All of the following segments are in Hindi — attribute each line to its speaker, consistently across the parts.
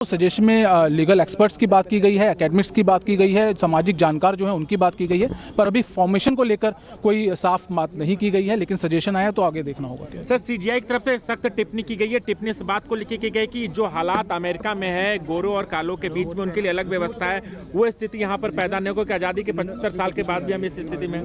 Speaker 1: सजेशन में लीगल एक्सपर्ट्स की बात की गई है, एकेडमिक्स की बात की गई है, सामाजिक जानकार जो है उनकी बात की गई है, पर अभी फॉर्मेशन को लेकर कोई साफ बात नहीं की गई है। लेकिन सजेशन आया तो आगे देखना होगा।
Speaker 2: सर, सीजीआई की तरफ से सख्त टिप्पणी की गई है। टिप्पणी इस बात को लिखी की गई कि जो हालात अमेरिका में है, गोरों और कालों के बीच में उनके लिए अलग व्यवस्था है, वो स्थिति यहाँ पर पैदा नहीं हो कि आज़ादी के 75 साल के बाद भी हम इस स्थिति में।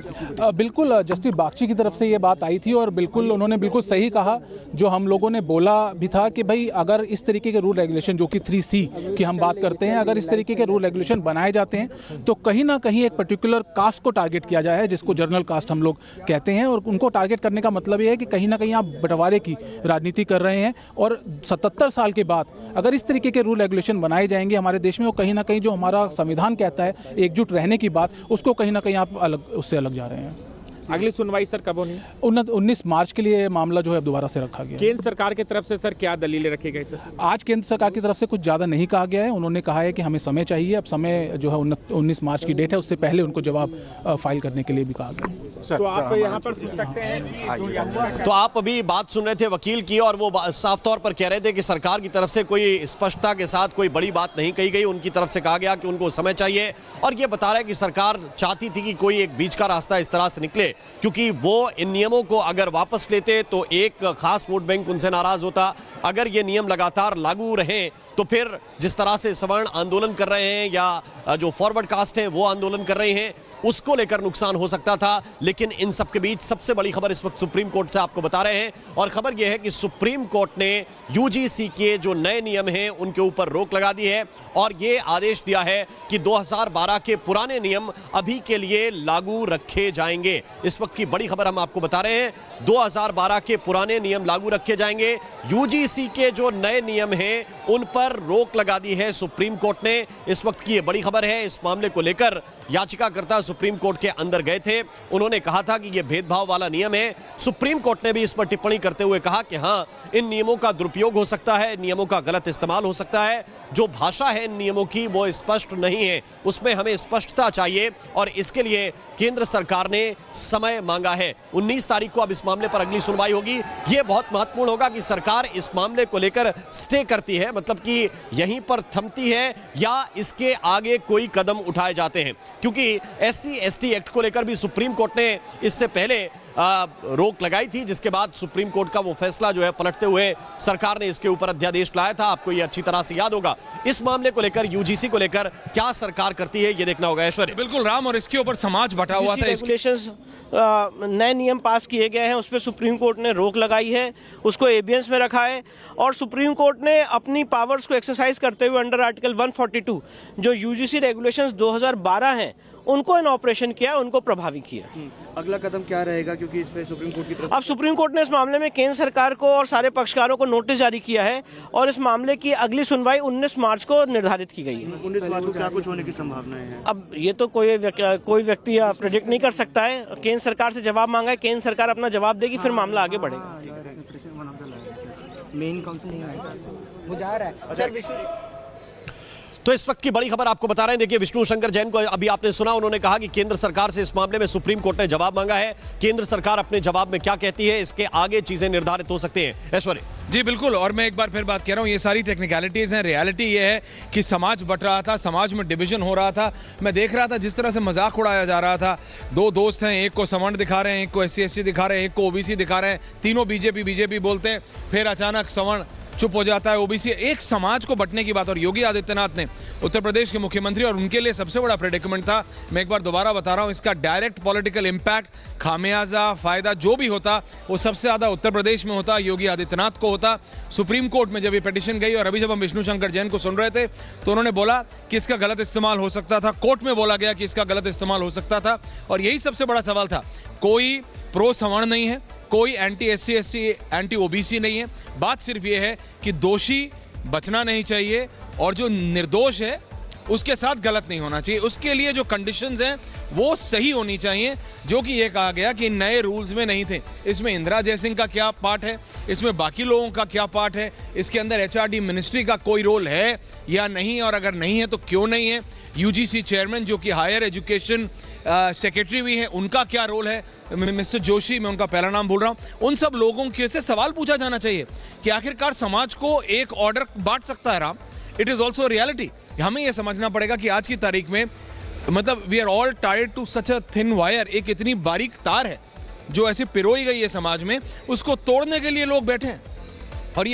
Speaker 1: बिल्कुल जस्टिस बागची की तरफ से ये बात आई थी और बिल्कुल उन्होंने बिल्कुल सही कहा जो हम लोगों ने बोला भी था कि भाई अगर इस तरीके के रूल रेगुलेशन जो कि 3C की हम बात करते हैं, अगर इस तरीके के रूल रेगुलेशन बनाए जाते हैं तो कहीं ना कहीं एक पर्टिकुलर कास्ट को टारगेट किया जाए, जिसको जनरल कास्ट हम लोग कहते हैं। और उनको टारगेट करने का मतलब ये है कि कहीं ना कहीं आप बंटवारे की राजनीति कर रहे हैं। और 77 साल के बाद अगर इस तरीके के रूल रेगुलेशन बनाए जाएंगे हमारे देश में, वो कहीं ना कहीं जो हमारा संविधान कहता है एकजुट रहने की बात, उसको कहीं ना कहीं आप उससे अलग जा रहे हैं।
Speaker 2: अगली सुनवाई सर कब होनी?
Speaker 1: 19 मार्च के लिए मामला जो है दोबारा से रखा गया।
Speaker 2: केंद्र सरकार की तरफ से सर क्या दलीलें रखी गई सर?
Speaker 1: आज केंद्र सरकार की तरफ से कुछ ज़्यादा नहीं कहा गया है। उन्होंने कहा है कि हमें समय चाहिए। अब समय जो है 19 मार्च की डेट है, उससे पहले उनको जवाब फाइल करने के लिए भी कहा गया।
Speaker 2: तो आप यहाँ पर सुन सकते हैं।
Speaker 3: तो आप अभी बात सुन रहे थे वकील की, और वो साफ तौर पर कह रहे थे कि सरकार की तरफ से कोई स्पष्टता के साथ कोई बड़ी बात नहीं कही गई। उनकी तरफ से कहा गया कि उनको समय चाहिए, और ये बता रहा है कि सरकार चाहती थी कि कोई एक बीच का रास्ता इस तरह से निकले, क्योंकि वो इन नियमों को अगर वापस लेते तो एक खास वोट बैंक उनसे नाराज होता। अगर ये नियम लगातार लागू रहे तो फिर जिस तरह से सवर्ण आंदोलन कर रहे हैं या जो फॉरवर्ड कास्ट है वो आंदोलन कर रहे हैं, उसको लेकर नुकसान हो सकता था। लेकिन इन सब के बीच सबसे बड़ी खबर इस वक्त सुप्रीम कोर्ट से आपको बता रहे हैं, और खबर यह है कि सुप्रीम कोर्ट ने यूजीसी के जो नए नियम हैं उनके ऊपर रोक लगा दी है, और ये आदेश दिया है कि 2012 के पुराने नियम अभी के लिए लागू रखे जाएंगे। इस वक्त की बड़ी खबर हम आपको बता रहे हैं, 2012 के पुराने नियम लागू रखे जाएंगे। यूजीसी के जो नए नियम हैं उन पर रोक लगा दी है सुप्रीम कोर्ट ने। इस वक्त की ये बड़ी खबर है। इस मामले को लेकर याचिकाकर्ता सुप्रीम कोर्ट के अंदर गए थे। उन्होंने कहा था कि यह भेदभाव वाला नियम है। सुप्रीम कोर्ट ने भी इस पर टिप्पणी करते हुए कहा कि हां, इन नियमों का दुरुपयोग हो सकता है, नियमों का गलत इस्तेमाल हो सकता है। जो भाषा है इन नियमों की वो स्पष्ट नहीं है, उसमें हमें स्पष्टता चाहिए, और इसके लिए केंद्र सरकार ने समय मांगा है। 19 तारीख को अब इस मामले पर अगली सुनवाई होगी। यह बहुत महत्वपूर्ण होगा कि सरकार इस मामले को लेकर स्टे करती है, मतलब कि यहीं पर थमती है, या इसके आगे कोई कदम उठाए जाते हैं। क्योंकि SC/ST एक्ट को लेकर भी सुप्रीम कोर्ट ने इससे पहले रोक लगाई थी, जिसके बाद सुप्रीम कोर्ट का वो फैसला जो है पलटते हुए सरकार ने इसके ऊपर अध्यादेश लाया था। आपको ये अच्छी तरह से याद होगा। इस मामले को लेकर यूजीसी को लेकर क्या सरकार करती है ये देखना होगा। ऐश्वर्य।
Speaker 4: बिल्कुल राम, और इसके ऊपर समाज बटा हुआ था।
Speaker 5: रेगुलेशंस नए नियम पास किए गए हैं, उस पर सुप्रीम कोर्ट ने रोक लगाई है, उसको एबियंस में रखा है, और सुप्रीम कोर्ट ने अपनी पावर्स को एक्सरसाइज करते हुए अंडर आर्टिकल 142 जो यूजीसी रेगुलेशंस 2012 हैं उनको इन ऑपरेशन किया, उनको प्रभावी किया।
Speaker 6: अगला कदम क्या रहेगा, क्योंकि इस पे सुप्रीम कोर्ट की तरफ
Speaker 5: अब सुप्रीम कोर्ट ने इस मामले में केंद्र सरकार को और सारे पक्षकारों को नोटिस जारी किया है, और इस मामले की अगली सुनवाई 19 मार्च को निर्धारित की गई है।
Speaker 6: 19 मार्च को क्या कुछ होने की संभावनाएं हैं?
Speaker 5: अब ये तो कोई व्यक्ति प्रेडिक्ट नहीं कर सकता है। केंद्र सरकार से जवाब मांगा है, केंद्र सरकार अपना जवाब देगी, फिर मामला आगे बढ़ेगा।
Speaker 7: मेन काउंसिल नहीं आएगा, वो जा रहा है सर।
Speaker 3: तो इस वक्त की बड़ी खबर आपको बता रहे हैं। देखिए, विष्णु शंकर जैन को अभी आपने सुना, उन्होंने कहा कि केंद्र सरकार से इस मामले में सुप्रीम कोर्ट ने जवाब मांगा है। केंद्र सरकार अपने जवाब में क्या कहती है, इसके आगे चीजें निर्धारित हो सकती हैं। ऐश्वर्य
Speaker 4: जी बिल्कुल, और मैं एक बार फिर बात कह रहा हूँ, ये सारी टेक्निकलिटीज हैं। रियलिटी ये है कि समाज बट रहा था, समाज में डिवीजन हो रहा था। मैं देख रहा था जिस तरह से मजाक उड़ाया जा रहा था। दो दोस्त हैं, एक को सवर्ण दिखा रहे हैं, एक को SC/ST दिखा रहे हैं, एक को OBC दिखा रहे हैं, तीनों बीजेपी बोलते हैं, फिर अचानक सवर्ण चुप हो जाता है, OBC। एक समाज को बंटने की बात। और योगी आदित्यनाथ ने, उत्तर प्रदेश के मुख्यमंत्री, और उनके लिए सबसे बड़ा प्रेडिकमेंट था, मैं एक बार दोबारा बता रहा हूं, इसका डायरेक्ट पॉलिटिकल इंपैक्ट, खामियाजा, फायदा जो भी होता वो सबसे ज्यादा उत्तर प्रदेश में होता, योगी आदित्यनाथ को होता। सुप्रीम कोर्ट में जब ये पिटीशन गई, और अभी जब हम विष्णु शंकर जैन को सुन रहे थे तो उन्होंने बोला कि इसका गलत इस्तेमाल हो सकता था, कोर्ट में बोला गया कि इसका गलत इस्तेमाल हो सकता था। और यही सबसे बड़ा सवाल था। कोई प्रो सवर्ण नहीं है, कोई एंटी SC/ST एंटी OBC नहीं है। बात सिर्फ ये है कि दोषी बचना नहीं चाहिए, और जो निर्दोष है उसके साथ गलत नहीं होना चाहिए। उसके लिए जो कंडीशंस हैं वो सही होनी चाहिए, जो कि ये कहा गया कि नए रूल्स में नहीं थे। इसमें इंदिरा जयसिंह का क्या पार्ट है, इसमें बाकी लोगों का क्या पार्ट है, इसके अंदर HRD मिनिस्ट्री का कोई रोल है या नहीं, और अगर नहीं है तो क्यों नहीं है। UGC चेयरमैन जो कि हायर एजुकेशन सेक्रेटरी भी हैं, उनका क्या रोल है, मिस्टर जोशी, मैं उनका पहला नाम भूल रहा हूं। उन सब लोगों के से सवाल पूछा जाना चाहिए कि आखिरकार समाज को एक ऑर्डर बांट सकता है Ram, it is also reality. हमें यह समझना पड़ेगा कि आज की तारीख में मतलब we are all tied to such a thin wire, एक इतनी बारीक तार है जो ऐसे पिरोई गई है समाज में, उसको तोड़ने के लिए लोग बैठे हैं। और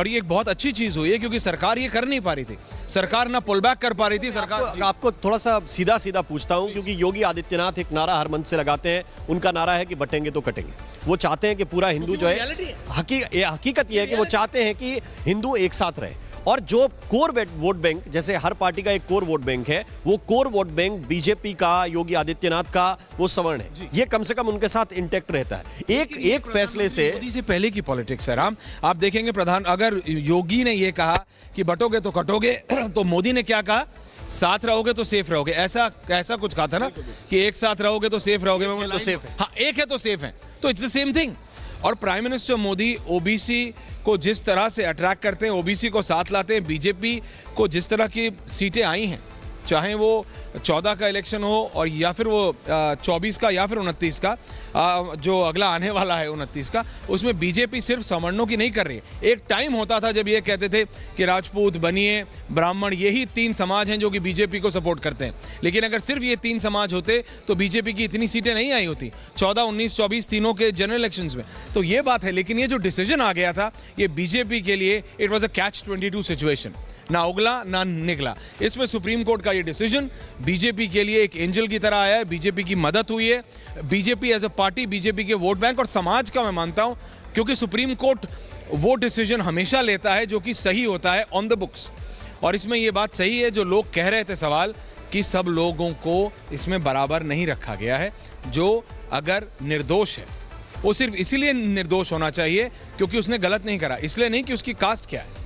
Speaker 4: ये एक बहुत अच्छी चीज हुई है क्योंकि सरकार ये कर नहीं पा रही थी, सरकार ना पुल बैक कर पा रही थी। सरकार
Speaker 3: आपको थोड़ा सा सीधा सीधा पूछता हूं, क्योंकि योगी आदित्यनाथ एक नारा हर मंच से लगाते हैं, उनका नारा है कि बटेंगे तो कटेंगे। वो चाहते हैं कि पूरा हिंदू जो है, हकीकत ये है कि वो चाहते हैं कि हिंदू एक साथ रहे, और जो कोर वोट बैंक, जैसे हर पार्टी का एक कोर वोट बैंक है, वो कोर वोट बैंक बीजेपी का, योगी आदित्यनाथ का, वो सवर्ण है, ये कम से कम उनके साथ इंटैक्ट रहता है। एक फैसले से,
Speaker 4: मोदी से पहले की पॉलिटिक्स है राम। आप देखेंगे अगर योगी ने ये कहा कि बटोगे तो कटोगे, तो मोदी ने क्या कहा, साथ रहोगे तो सेफ रहोगे। ऐसा कुछ कहा था ना कि एक साथ रहोगे तो सेफ रहोगे,
Speaker 3: तो सेफ है।
Speaker 4: हाँ, एक है तो सेफ है, तो इट्स द सेम थिंग। और प्राइम मिनिस्टर मोदी ओबीसी को जिस तरह से अट्रैक्ट करते हैं, ओबीसी को साथ लाते हैं, बीजेपी को जिस तरह की सीटें आई हैं, चाहे वो 14 का इलेक्शन हो और या फिर वो 24 का या फिर 29 का, जो अगला आने वाला है 29 का, उसमें बीजेपी सिर्फ सवर्णों की नहीं कर रही है। एक टाइम होता था जब ये कहते थे कि राजपूत, बनिए, ब्राह्मण, यही 3 समाज हैं जो कि बीजेपी को सपोर्ट करते हैं, लेकिन अगर सिर्फ ये 3 समाज होते तो बीजेपी की इतनी सीटें नहीं आई होती 14, 19, 24 तीनों के जनरल इलेक्शंस में। तो ये बात है, लेकिन ये जो डिसीजन आ गया था, ये बीजेपी के लिए it was a catch 22 situation, ना उगला ना निकला। इसमें सुप्रीम कोर्ट का ये डिसीजन बीजेपी के लिए एक एंजल की तरह आया है, बीजेपी की मदद हुई है, BJP as a party, BJP के वोट बैंक और समाज का मैं मानता हूं, क्योंकि सुप्रीम कोर्ट वो डिसीजन हमेशा लेता है जो कि सही होता है ऑन द बुक्स। और इसमें ये बात सही है जो लोग कह रहे थे सवाल, कि सब लोगों को इसमें बराबर नहीं रखा गया है। जो अगर निर्दोष है वो सिर्फ इसीलिए निर्दोष होना चाहिए क्योंकि उसने गलत नहीं करा, इसलिए नहीं कि उसकी कास्ट क्या है।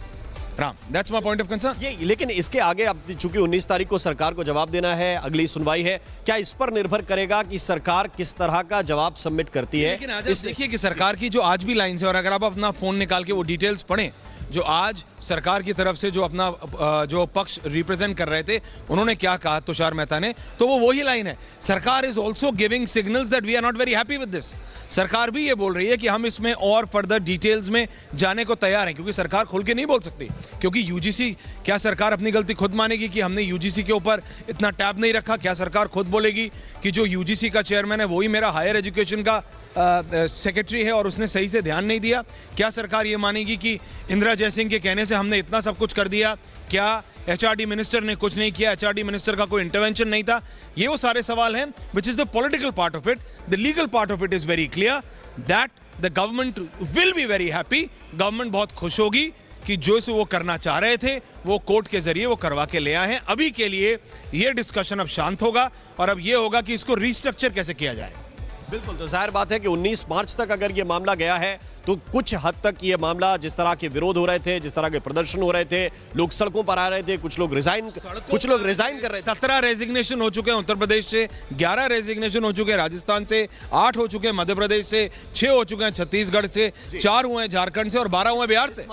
Speaker 4: Ram, that's my point of concern.
Speaker 3: ये लेकिन इसके आगे अब चूंकि 19 तारीख को सरकार को जवाब देना है, अगली सुनवाई है, क्या इस पर निर्भर करेगा कि सरकार किस तरह का जवाब सबमिट करती है?
Speaker 4: लेकिन आज देखिए कि सरकार की जो आज भी लाइन्स है, और अगर आप अपना फोन निकाल के वो डिटेल्स पढ़ें, जो आज सरकार की तरफ से जो अपना जो पक्ष रिप्रेजेंट कर रहे थे, उन्होंने क्या कहा तुषार मेहता ने, तो वो वही लाइन है, सरकार is also giving signals that we are not very happy with this. सरकार भी ये बोल रही है कि हम इसमें और फर्दर डिटेल्स में जाने को तैयार हैं, क्योंकि सरकार खुल के नहीं बोल सकती, क्योंकि यूजीसी, क्या सरकार अपनी गलती खुद मानेगी कि हमने यूजीसी के ऊपर इतना टैब नहीं रखा? क्या सरकार खुद बोलेगी कि जो यूजीसी का चेयरमैन है वही मेरा हायर एजुकेशन का सेक्रेटरी है और उसने सही से ध्यान नहीं दिया? क्या सरकार ये मानेगी कि इंदिरा जयसिंह के कहने से हमने इतना सब कुछ कर दिया? क्या एचआरडी मिनिस्टर ने कुछ नहीं किया? एचआरडी मिनिस्टर का कोई इंटरवेंशन नहीं था? ये वो सारे सवाल हैं, which is the political part of it. The legal part of it is very clear that the government will be very happy. Government बहुत खुश होगी कि जो से वो करना चाह रहे थे वो कोर्ट के जरिए वो करवा के ले आए हैं। अभी के लिए ये डिस्कशन अब शांत होगा और अब ये होगा कि इसको रिस्ट्रक्चर कैसे किया जाए।
Speaker 3: बिल्कुल, तो जाहिर बात है कि 19 मार्च तक अगर ये मामला गया है तो कुछ हद तक ये मामला, जिस तरह के विरोध हो रहे थे, जिस तरह के प्रदर्शन हो रहे थे, लोग सड़कों पर आ रहे थे, कुछ लोग रिजाइन कर रहे थे।
Speaker 4: 17 रेजिग्नेशन हो चुके हैं उत्तर प्रदेश से, 11 रेजिग्नेशन हो चुके हैं राजस्थान से, 8 हो चुके हैं मध्य प्रदेश से, 6 हो चुके हैं छत्तीसगढ़ से, 4 हुए हैं झारखंड से और 12 हुए बिहार से।